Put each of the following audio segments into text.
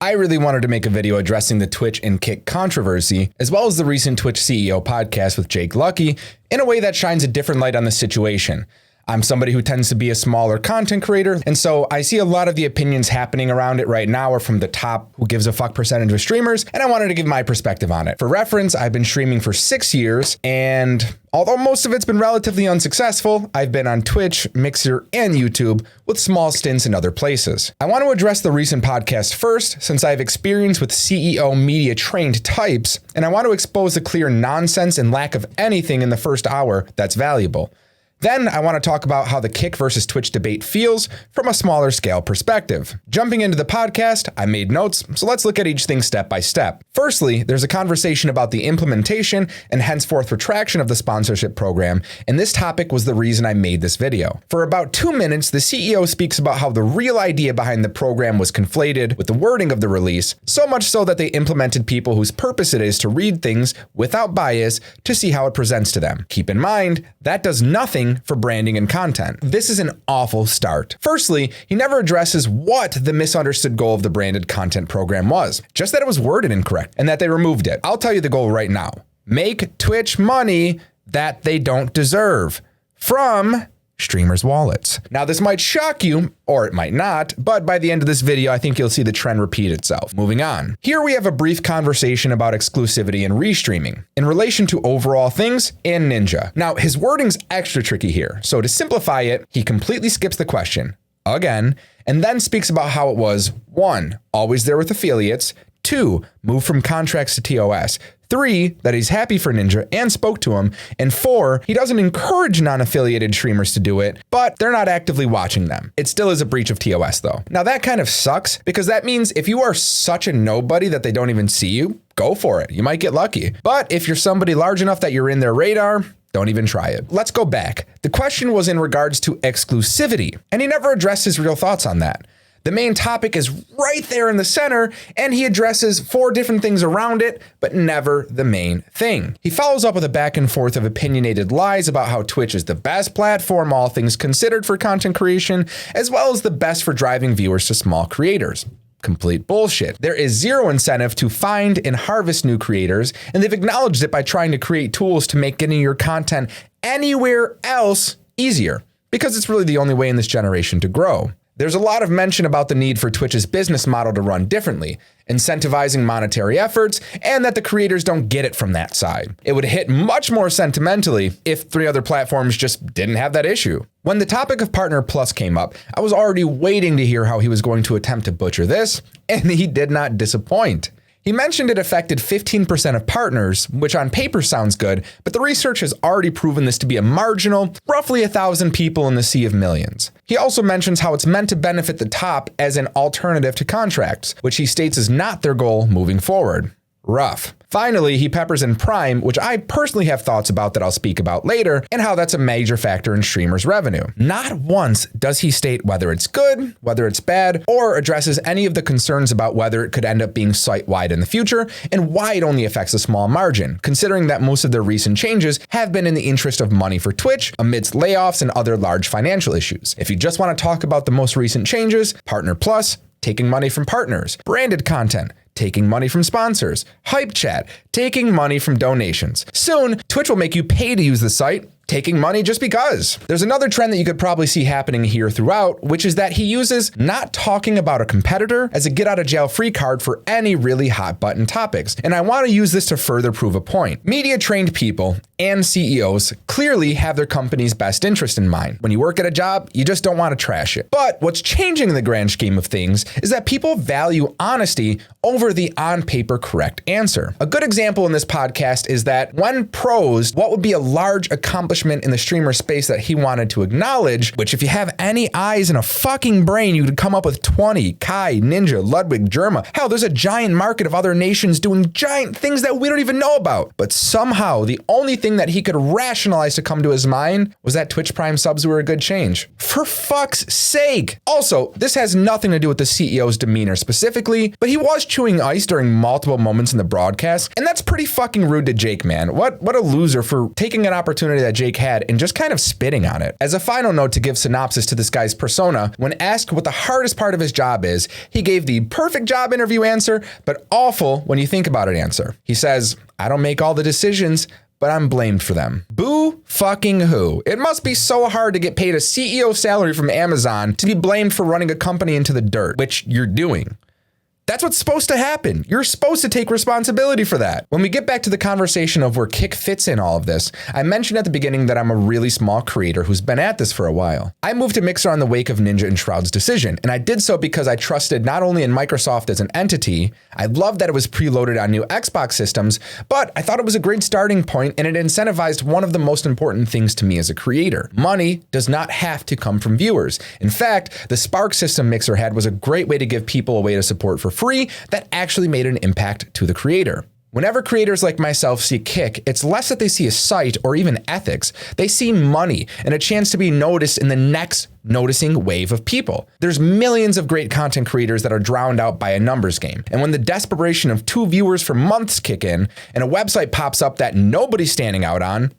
I really wanted to make a video addressing the Twitch and Kick controversy, as well as the recent Twitch CEO podcast with Jake Lucky, in a way that shines a different light on the situation. I'm somebody who tends to be a smaller content creator, and so I see a lot of the opinions happening around it right now are from the top who gives a fuck percentage of streamers, and I wanted to give my perspective on it. For reference, I've been streaming for 6 years, and although most of it's been relatively unsuccessful, I've been on Twitch, Mixer, and YouTube with small stints in other places. I want to address the recent podcast first, since I have experience with CEO media trained types, and I want to expose the clear nonsense and lack of anything in the first hour that's valuable. Then I want to talk about how the Kick versus Twitch debate feels from a smaller scale perspective. Jumping into the podcast, I made notes, so let's look at each thing step by step. Firstly, there's a conversation about the implementation and henceforth retraction of the sponsorship program, and this topic was the reason I made this video. For about 2 minutes, the CEO speaks about how the real idea behind the program was conflated with the wording of the release, so much so that they implemented people whose purpose it is to read things without bias to see how it presents to them. Keep in mind, that does nothing for branding and content. This is an awful start. Firstly, he never addresses what the misunderstood goal of the branded content program was, just that it was worded incorrect and that they removed it. I'll tell you the goal right now. Make Twitch money that they don't deserve from streamers' wallets. Now, this might shock you, or it might not, but by the end of this video, I think you'll see the trend repeat itself. Moving on. Here we have a brief conversation about exclusivity and restreaming in relation to overall things and Ninja. Now, his wording's extra tricky here, so to simplify it, he completely skips the question, again, and then speaks about how it was 1, always there with affiliates, 2, move from contracts to TOS, 3, that he's happy for Ninja and spoke to him, and 4, he doesn't encourage non-affiliated streamers to do it, but they're not actively watching them. It still is a breach of TOS though. Now that kind of sucks, because that means if you are such a nobody that they don't even see you, go for it. You might get lucky. But if you're somebody large enough that you're in their radar, don't even try it. Let's go back. The question was in regards to exclusivity, and he never addressed his real thoughts on that. The main topic is right there in the center, and he addresses 4 different things around it, but never the main thing. He follows up with a back and forth of opinionated lies about how Twitch is the best platform, all things considered, for content creation, as well as the best for driving viewers to small creators. Complete bullshit. There is zero incentive to find and harvest new creators, and they've acknowledged it by trying to create tools to make getting your content anywhere else easier, because it's really the only way in this generation to grow. There's a lot of mention about the need for Twitch's business model to run differently, incentivizing monetary efforts, and that the creators don't get it from that side. It would hit much more sentimentally if 3 other platforms just didn't have that issue. When the topic of Partner Plus came up, I was already waiting to hear how he was going to attempt to butcher this, and he did not disappoint. He mentioned it affected 15% of partners, which on paper sounds good, but the research has already proven this to be a marginal, roughly 1,000 people in the sea of millions. He also mentions how it's meant to benefit the top as an alternative to contracts, which he states is not their goal moving forward. Rough. Finally, he peppers in Prime, which I personally have thoughts about that I'll speak about later, and how that's a major factor in streamers' revenue. Not once does he state whether it's good, whether it's bad, or addresses any of the concerns about whether it could end up being site-wide in the future, and why it only affects a small margin, considering that most of their recent changes have been in the interest of money for Twitch, amidst layoffs and other large financial issues. If you just want to talk about the most recent changes, Partner Plus, taking money from partners, branded content, taking money from sponsors, Hype Chat, taking money from donations. Soon, Twitch will make you pay to use the site, taking money just because. There's another trend that you could probably see happening here throughout, which is that he uses not talking about a competitor as a get out of jail free card for any really hot button topics. And I want to use this to further prove a point. Media trained people and CEOs clearly have their company's best interest in mind. When you work at a job, you just don't want to trash it. But what's changing in the grand scheme of things is that people value honesty over the on paper correct answer. A good example in this podcast is that when prosed what would be a large accomplishment in the streamer space that he wanted to acknowledge, which if you have any eyes and a fucking brain, you could come up with 20, Kai, Ninja, Ludwig, Germa. Hell, there's a giant market of other nations doing giant things that we don't even know about. But somehow the only thing that he could rationalize to come to his mind was that Twitch Prime subs were a good change. For fuck's sake. Also, this has nothing to do with the CEO's demeanor specifically, but he was chewing ice during multiple moments in the broadcast, and that's pretty fucking rude to Jake, man. What a loser for taking an opportunity that Jake Jake had and just kind of spitting on it. As a final note to give synopsis to this guy's persona, when asked what the hardest part of his job is, he gave the perfect job interview answer, but awful when you think about it answer. He says, "I don't make all the decisions, but I'm blamed for them." Boo fucking who. It must be so hard to get paid a CEO salary from Amazon to be blamed for running a company into the dirt, which you're doing. That's what's supposed to happen. You're supposed to take responsibility for that. When we get back to the conversation of where Kick fits in all of this, I mentioned at the beginning that I'm a really small creator who's been at this for a while. I moved to Mixer on the wake of Ninja and Shroud's decision, and I did so because I trusted not only in Microsoft as an entity, I loved that it was preloaded on new Xbox systems, but I thought it was a great starting point and it incentivized one of the most important things to me as a creator. Money does not have to come from viewers. In fact, the Spark system Mixer had was a great way to give people a way to support for free that actually made an impact to the creator. Whenever creators like myself see Kick, it's less that they see a site or even ethics. They see money and a chance to be noticed in the next noticing wave of people. There's millions of great content creators that are drowned out by a numbers game. And when the desperation of 2 viewers for months kick in and a website pops up that nobody's standing out on,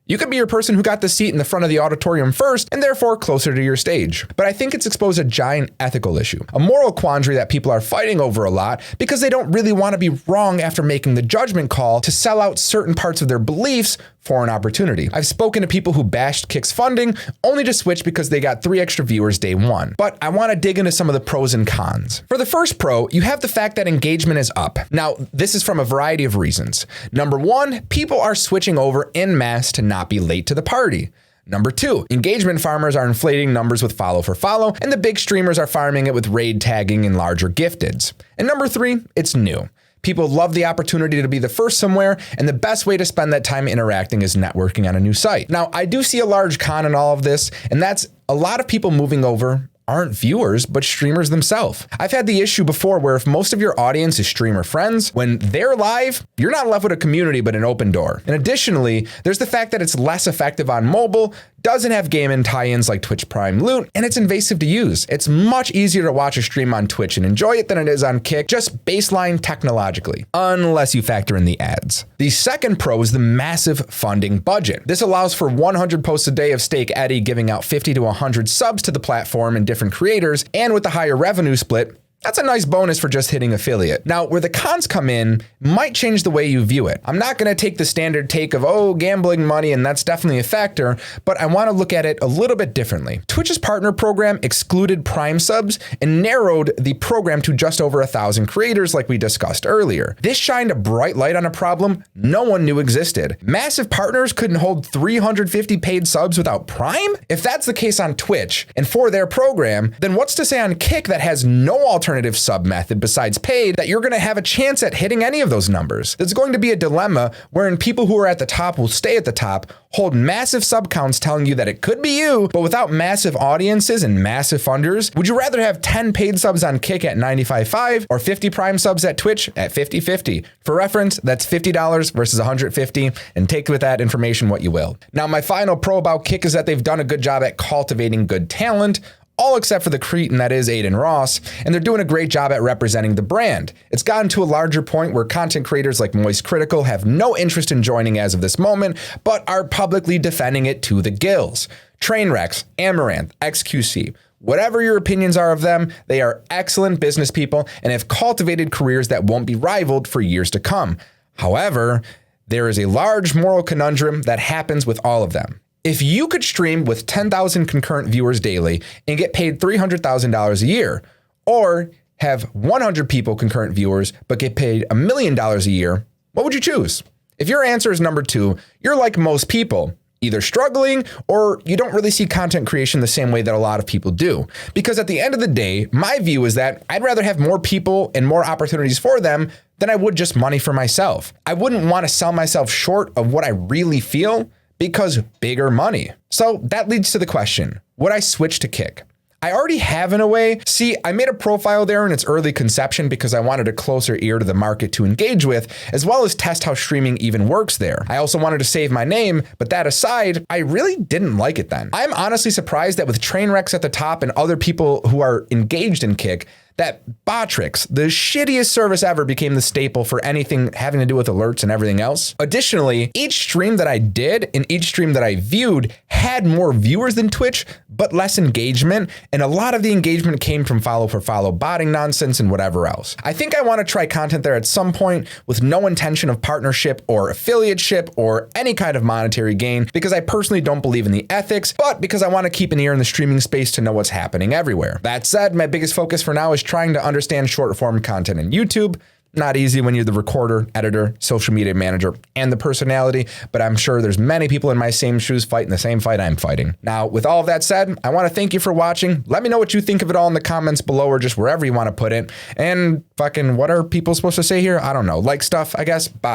you could be your person who got the seat in the front of the auditorium first and therefore closer to your stage. But I think it's exposed a giant ethical issue, a moral quandary that people are fighting over a lot because they don't really want to be wrong after making the judgment call to sell out certain parts of their beliefs for an opportunity. I've spoken to people who bashed Kick's funding only to switch because they got 3 extra viewers day one. But I want to dig into some of the pros and cons. For the first pro, you have the fact that engagement is up. Now, this is from a variety of reasons. Number 1, people are switching over en masse to not be late to the party. Number 2, engagement farmers are inflating numbers with follow for follow, and the big streamers are farming it with raid tagging and larger gifteds. And number 3, it's new. People love the opportunity to be the first somewhere, and the best way to spend that time interacting is networking on a new site. Now, I do see a large con in all of this, and that's a lot of people moving over aren't viewers, but streamers themselves. I've had the issue before where if most of your audience is streamer friends, when they're live, you're not left with a community, but an open door. And additionally, there's the fact that it's less effective on mobile, doesn't have gaming tie-ins like Twitch Prime Loot, and it's invasive to use. It's much easier to watch a stream on Twitch and enjoy it than it is on Kick, just baseline technologically, unless you factor in the ads. The second pro is the massive funding budget. This allows for 100 posts a day of Steak Eddie giving out 50 to 100 subs to the platform and different creators, and with the higher revenue split, that's a nice bonus for just hitting affiliate. Now, where the cons come in might change the way you view it. I'm not going to take the standard take of, oh, gambling money, and that's definitely a factor, but I want to look at it a little bit differently. Twitch's partner program excluded Prime subs and narrowed the program to just over 1,000 creators like we discussed earlier. This shined a bright light on a problem no one knew existed. Massive partners couldn't hold 350 paid subs without Prime? If that's the case on Twitch and for their program, then what's to say on Kick that has no alternative sub method besides paid that you're going to have a chance at hitting any of those numbers? There's going to be a dilemma wherein people who are at the top will stay at the top, hold massive sub counts telling you that it could be you, but without massive audiences and massive funders. Would you rather have 10 paid subs on Kick at $95.5 or 50 Prime subs at Twitch at $50.50? For reference, that's $50 versus $150, and take with that information what you will. Now, my final pro about Kick is that they've done a good job at cultivating good talent, all except for the cretin that is Aiden Ross, and they're doing a great job at representing the brand. It's gotten to a larger point where content creators like Moist Critical have no interest in joining as of this moment, but are publicly defending it to the gills. Trainwrecks, Amaranth, XQC, whatever your opinions are of them, they are excellent business people and have cultivated careers that won't be rivaled for years to come. However, there is a large moral conundrum that happens with all of them. If you could stream with 10,000 concurrent viewers daily and get paid $300,000 a year, or have 100 people concurrent viewers but get paid $1 million a year, what would you choose? If your answer is number 2, you're like most people, either struggling or you don't really see content creation the same way that a lot of people do. Because at the end of the day, my view is that I'd rather have more people and more opportunities for them than I would just money for myself. I wouldn't want to sell myself short of what I really feel because bigger money. So that leads to the question, would I switch to Kick? I already have in a way. See, I made a profile there in its early conception because I wanted a closer ear to the market to engage with, as well as test how streaming even works there. I also wanted to save my name, but that aside, I really didn't like it then. I'm honestly surprised that with Trainwrecks at the top and other people who are engaged in Kick, that Botrix, the shittiest service ever, became the staple for anything having to do with alerts and everything else. Additionally, each stream that I did and each stream that I viewed had more viewers than Twitch, but less engagement, and a lot of the engagement came from follow for follow botting nonsense and whatever else. I think I want to try content there at some point with no intention of partnership or affiliateship or any kind of monetary gain, because I personally don't believe in the ethics, but because I want to keep an ear in the streaming space to know what's happening everywhere. That said, my biggest focus for now is trying to understand short form content in YouTube. Not easy when you're the recorder, editor, social media manager, and the personality, but I'm sure there's many people in my same shoes fighting the same fight I'm fighting. Now, with all of that said, I want to thank you for watching. Let me know what you think of it all in the comments below or just wherever you want to put it. And fucking, what are people supposed to say here? I don't know. Like stuff, I guess. Bye.